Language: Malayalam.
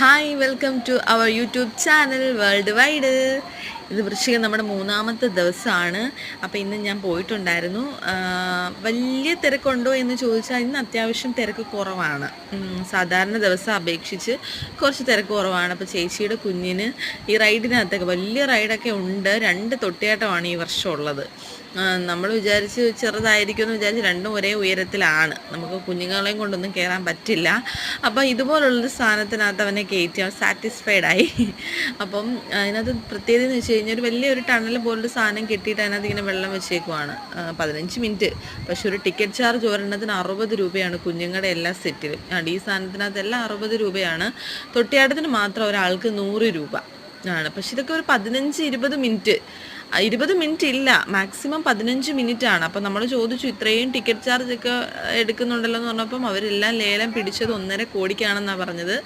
Hi welcome to our YouTube channel worldwide. ഇത് വൃശ്ചികം നമ്മുടെ മൂന്നാമത്തെ ദിവസമാണ്. അപ്പോൾ ഇന്ന് ഞാൻ പോയിട്ടുണ്ടായിരുന്നു. വലിയ തിരക്കുണ്ടോ എന്ന് ചോദിച്ചാൽ ഇന്ന് അത്യാവശ്യം തിരക്ക് കുറവാണ്. സാധാരണ ദിവസം അപേക്ഷിച്ച് കുറച്ച് തിരക്ക് കുറവാണ്. അപ്പോൾ ചേച്ചിയുടെ കുഞ്ഞിന് ഈ റൈഡിനകത്തൊക്കെ വലിയ റൈഡൊക്കെ ഉണ്ട്. 2 തൊട്ടിയാട്ടമാണ് ഈ വർഷം ഉള്ളത്. നമ്മൾ വിചാരിച്ച് ചെറുതായിരിക്കുമെന്ന് വിചാരിച്ച് രണ്ടും ഒരേ ഉയരത്തിലാണ്. നമുക്ക് കുഞ്ഞുങ്ങളെയും കൊണ്ടൊന്നും കയറാൻ പറ്റില്ല. അപ്പോൾ ഇതുപോലുള്ളൊരു സ്ഥാനത്തിനകത്ത് അവനെ കയറ്റി അവൻ സാറ്റിസ്ഫൈഡായി. അപ്പം അതിനകത്ത് പ്രത്യേകത എന്ന് വെച്ച് കഴിഞ്ഞാൽ ഒരു വലിയൊരു ടണൽ പോലൊരു സാധനം കെട്ടിയിട്ട് അതിനകത്ത് ഇങ്ങനെ വെള്ളം വെച്ചേക്കുവാണ്. 15 മിനിറ്റ്. പക്ഷെ ഒരു ടിക്കറ്റ് ചാർജ് ഒരെണ്ണത്തിന് 60 രൂപയാണ് കുഞ്ഞുങ്ങളുടെ എല്ലാ സെറ്റിലും. ഈ സാധനത്തിനകത്ത് എല്ലാം 60 രൂപയാണ്. തൊട്ടിയാട്ടത്തിന് മാത്രം ഒരാൾക്ക് 100 രൂപ ആണ്. പക്ഷെ ഇതൊക്കെ ഒരു 15-20 മിനിറ്റ് 20 മിനിറ്റ് ഇല്ല, മാക്സിമം 15 മിനിറ്റ് ആണ്. അപ്പം നമ്മൾ ചോദിച്ചു ഇത്രയും ടിക്കറ്റ് ചാർജ് ഒക്കെ എടുക്കുന്നുണ്ടല്ലോ എന്ന് പറഞ്ഞപ്പം അവരെല്ലാം ലേലം പിടിച്ചത് 1.5 കോടിക്കാണെന്നാണ് പറഞ്ഞത്.